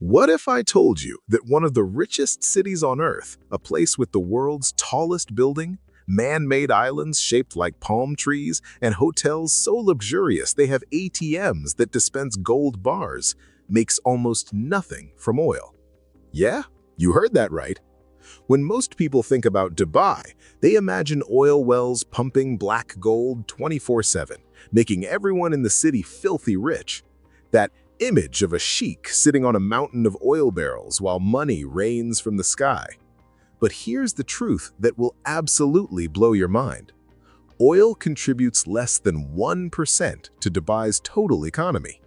What if I told you that one of the richest cities on Earth, a place with the world's tallest building, man-made islands shaped like palm trees, and hotels so luxurious they have ATMs that dispense gold bars, makes almost nothing from oil? Yeah, you heard that right. When most people think about Dubai, they imagine oil wells pumping black gold 24/7, making everyone in the city filthy rich. That image of a sheik sitting on a mountain of oil barrels while money rains from the sky. But here's the truth that will absolutely blow your mind. Oil contributes less than 1% to Dubai's total economy.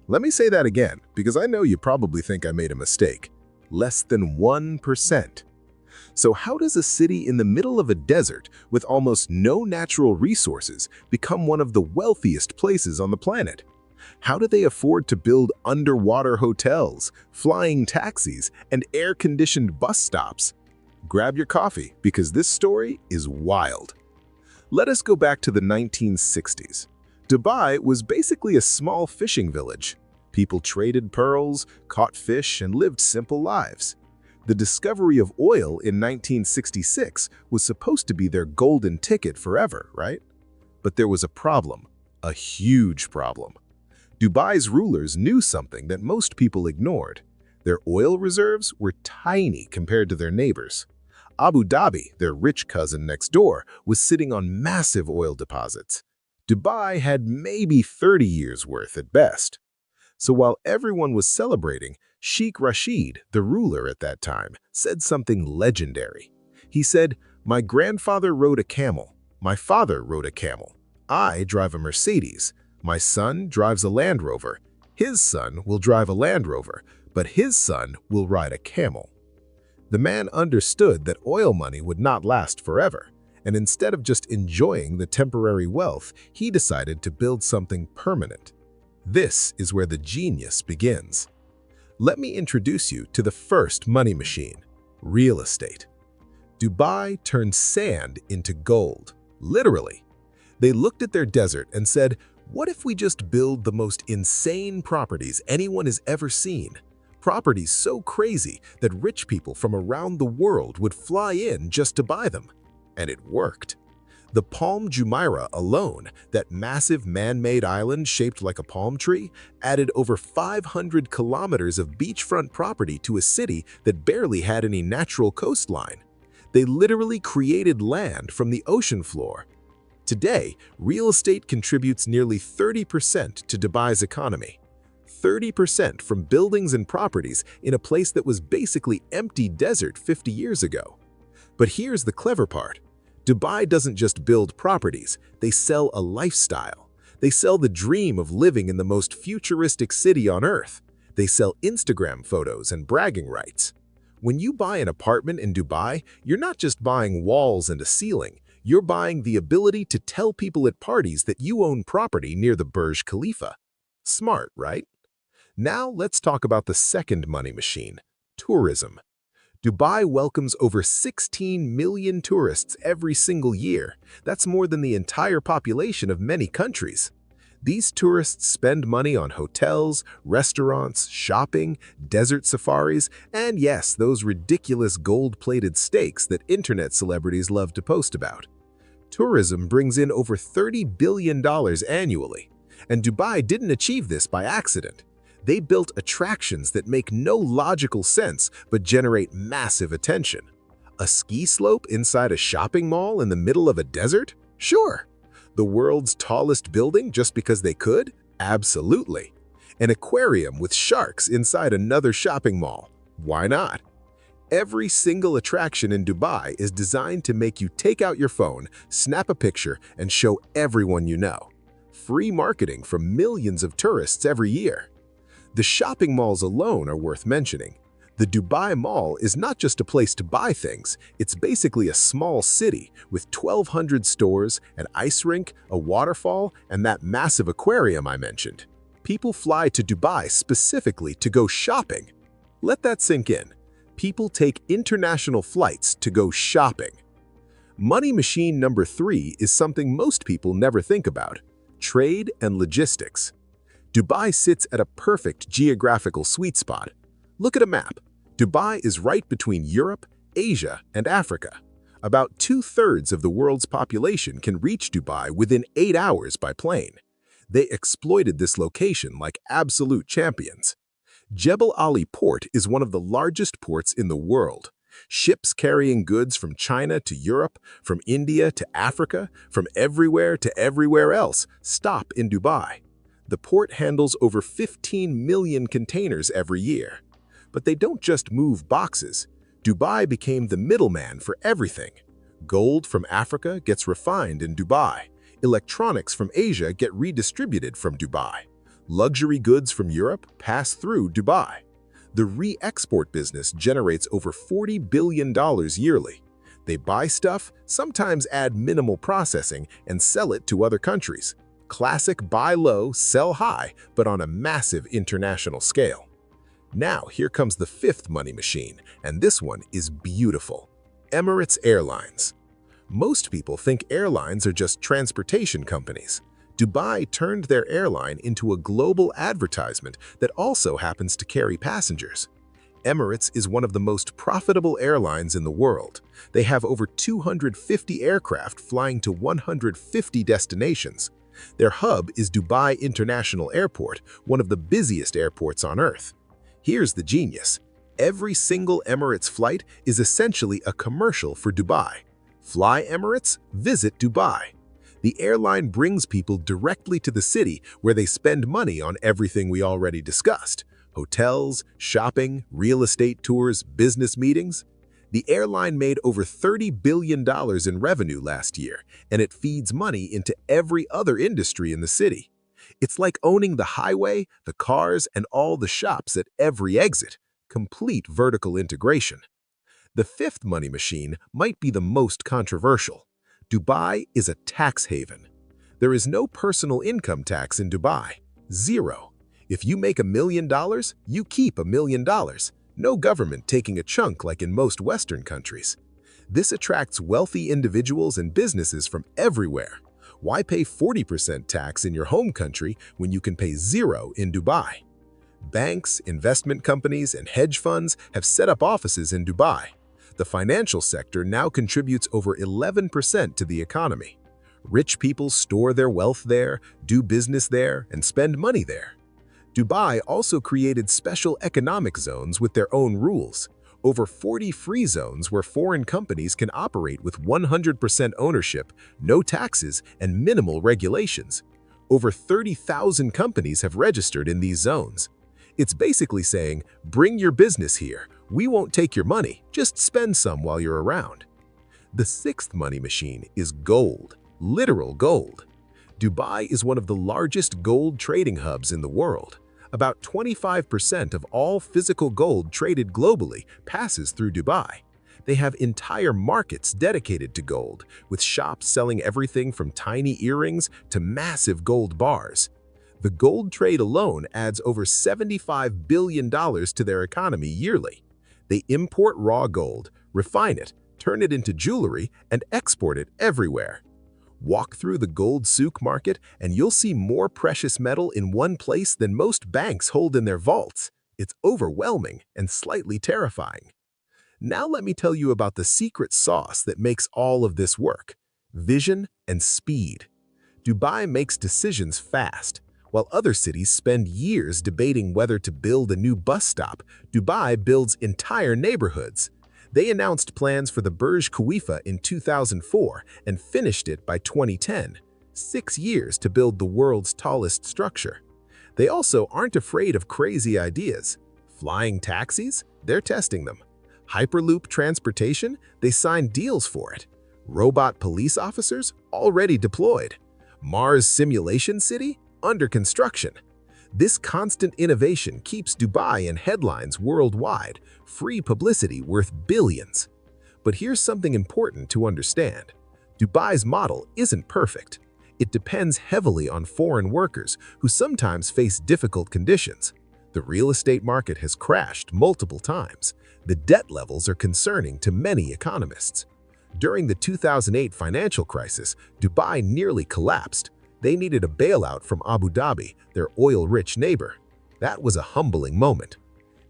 Let me say that again, because I know you probably think I made a mistake. Less than 1%. So how does a city in the middle of a desert with almost no natural resources become one of the wealthiest places on the planet? How do they afford to build underwater hotels, flying taxis, and air-conditioned bus stops? Grab your coffee, because this story is wild. Let us go back to the 1960s. Dubai was basically a small fishing village. People traded pearls, caught fish, and lived simple lives. The discovery of oil in 1966 was supposed to be their golden ticket forever, right? But there was a problem, a huge problem. Dubai's rulers knew something that most people ignored. Their oil reserves were tiny compared to their neighbors. Abu Dhabi, their rich cousin next door, was sitting on massive oil deposits. Dubai had maybe 30 years' worth at best. So while everyone was celebrating, Sheikh Rashid, the ruler at that time, said something legendary. He said, "My grandfather rode a camel. My father rode a camel. I drive a Mercedes. My son drives a Land Rover. His son will drive a Land Rover, but his son will ride a camel." The man understood that oil money would not last forever, and instead of just enjoying the temporary wealth, he decided to build something permanent. This is where the genius begins. Let me introduce you to the first money machine, real estate. Dubai turned sand into gold, literally. They looked at their desert and said, "What if we just build the most insane properties anyone has ever seen? Properties so crazy that rich people from around the world would fly in just to buy them." And it worked. The Palm Jumeirah alone, that massive man-made island shaped like a palm tree, added over 500 kilometers of beachfront property to a city that barely had any natural coastline. They literally created land from the ocean floor. Today, real estate contributes nearly 30% to Dubai's economy. 30% from buildings and properties in a place that was basically empty desert 50 years ago. But here's the clever part. Dubai doesn't just build properties, they sell a lifestyle. They sell the dream of living in the most futuristic city on Earth. They sell Instagram photos and bragging rights. When you buy an apartment in Dubai, you're not just buying walls and a ceiling. You're buying the ability to tell people at parties that you own property near the Burj Khalifa. Smart, right? Now let's talk about the second money machine, tourism. Dubai welcomes over 16 million tourists every single year. That's more than the entire population of many countries. These tourists spend money on hotels, restaurants, shopping, desert safaris, and yes, those ridiculous gold-plated steaks that internet celebrities love to post about. Tourism brings in over $30 billion annually, and Dubai didn't achieve this by accident. They built attractions that make no logical sense but generate massive attention. A ski slope inside a shopping mall in the middle of a desert? Sure. The world's tallest building just because they could? Absolutely. An aquarium with sharks inside another shopping mall? Why not? Every single attraction in Dubai is designed to make you take out your phone, snap a picture, and show everyone you know. Free marketing from millions of tourists every year. The shopping malls alone are worth mentioning. The Dubai Mall is not just a place to buy things, it's basically a small city with 1,200 stores, an ice rink, a waterfall, and that massive aquarium I mentioned. People fly to Dubai specifically to go shopping. Let that sink in. People take international flights to go shopping. Money machine number 3 is something most people never think about: trade and logistics. Dubai sits at a perfect geographical sweet spot. Look at a map. Dubai is right between Europe, Asia, and Africa. About 2/3 of the world's population can reach Dubai within 8 hours by plane. They exploited this location like absolute champions. Jebel Ali Port is one of the largest ports in the world. Ships carrying goods from China to Europe, from India to Africa, from everywhere to everywhere else stop in Dubai. The port handles over 15 million containers every year. But they don't just move boxes. Dubai became the middleman for everything. Gold from Africa gets refined in Dubai. Electronics from Asia get redistributed from Dubai. Luxury goods from Europe pass through Dubai. The re-export business generates over $40 billion yearly. They buy stuff, sometimes add minimal processing, and sell it to other countries. Classic buy low, sell high, but on a massive international scale. Now, here comes the fifth money machine, and this one is beautiful. Emirates Airlines. Most people think airlines are just transportation companies. Dubai turned their airline into a global advertisement that also happens to carry passengers. Emirates is one of the most profitable airlines in the world. They have over 250 aircraft flying to 150 destinations. Their hub is Dubai International Airport, one of the busiest airports on Earth. Here's the genius. Every single Emirates flight is essentially a commercial for Dubai. Fly Emirates, visit Dubai. The airline brings people directly to the city where they spend money on everything we already discussed: hotels, shopping, real estate tours, business meetings. The airline made over $30 billion in revenue last year, and it feeds money into every other industry in the city. It's like owning the highway, the cars, and all the shops at every exit. Complete vertical integration. The fifth money machine might be the most controversial. Dubai is a tax haven. There is no personal income tax in Dubai. Zero. If you make $1 million, you keep $1 million. No government taking a chunk like in most Western countries. This attracts wealthy individuals and businesses from everywhere. Why pay 40% tax in your home country when you can pay zero in Dubai? Banks, investment companies, and hedge funds have set up offices in Dubai. The financial sector now contributes over 11% to the economy. Rich people store their wealth there, do business there, and spend money there. Dubai also created special economic zones with their own rules. Over 40 free zones where foreign companies can operate with 100% ownership, no taxes, and minimal regulations. Over 30,000 companies have registered in these zones. It's basically saying, bring your business here. We won't take your money, just spend some while you're around. The sixth money machine is gold, literal gold. Dubai is one of the largest gold trading hubs in the world. About 25% of all physical gold traded globally passes through Dubai. They have entire markets dedicated to gold, with shops selling everything from tiny earrings to massive gold bars. The gold trade alone adds over $75 billion to their economy yearly. They import raw gold, refine it, turn it into jewelry, and export it everywhere. Walk through the gold souk market and you'll see more precious metal in one place than most banks hold in their vaults. It's overwhelming and slightly terrifying. Now let me tell you about the secret sauce that makes all of this work: vision and speed. Dubai makes decisions fast. While other cities spend years debating whether to build a new bus stop, Dubai builds entire neighborhoods. They announced plans for the Burj Khalifa in 2004 and finished it by 2010, 6 years to build the world's tallest structure. They also aren't afraid of crazy ideas. Flying taxis? They're testing them. Hyperloop transportation? They signed deals for it. Robot police officers? Already deployed. Mars simulation city? Under construction. This constant innovation keeps Dubai in headlines worldwide, free publicity worth billions. But here's something important to understand. Dubai's model isn't perfect. It depends heavily on foreign workers who sometimes face difficult conditions. The real estate market has crashed multiple times. The debt levels are concerning to many economists. During the 2008 financial crisis, Dubai nearly collapsed. They needed a bailout from Abu Dhabi, their oil-rich neighbor. That was a humbling moment.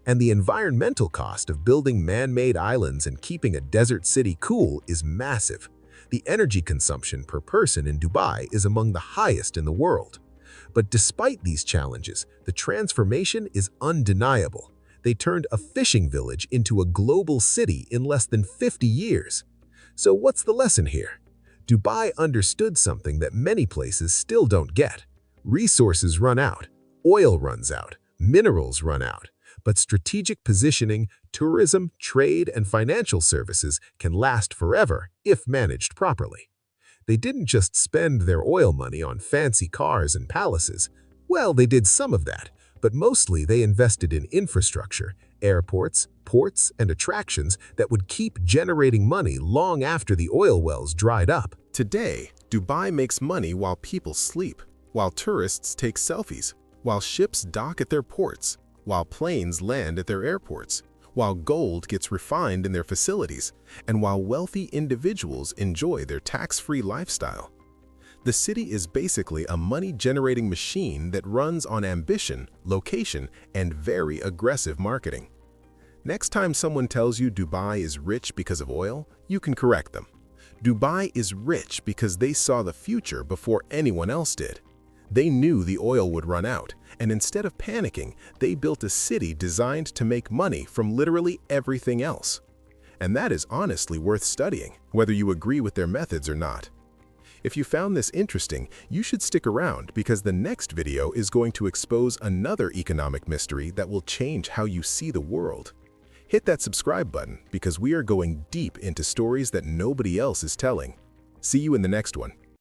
And the environmental cost of building man-made islands and keeping a desert city cool is massive. The energy consumption per person in Dubai is among the highest in the world. But despite these challenges, the transformation is undeniable. They turned a fishing village into a global city in less than 50 years. So what's the lesson here? Dubai understood something that many places still don't get. Resources run out, oil runs out, minerals run out. But strategic positioning, tourism, trade, and financial services can last forever if managed properly. They didn't just spend their oil money on fancy cars and palaces. Well, they did some of that, but mostly they invested in infrastructure, airports, ports, and attractions that would keep generating money long after the oil wells dried up. Today, Dubai makes money while people sleep, while tourists take selfies, while ships dock at their ports, while planes land at their airports, while gold gets refined in their facilities, and while wealthy individuals enjoy their tax-free lifestyle. The city is basically a money-generating machine that runs on ambition, location, and very aggressive marketing. Next time someone tells you Dubai is rich because of oil, you can correct them. Dubai is rich because they saw the future before anyone else did. They knew the oil would run out, and instead of panicking, they built a city designed to make money from literally everything else. And that is honestly worth studying, whether you agree with their methods or not. If you found this interesting, you should stick around because the next video is going to expose another economic mystery that will change how you see the world. Hit that subscribe button because we are going deep into stories that nobody else is telling. See you in the next one.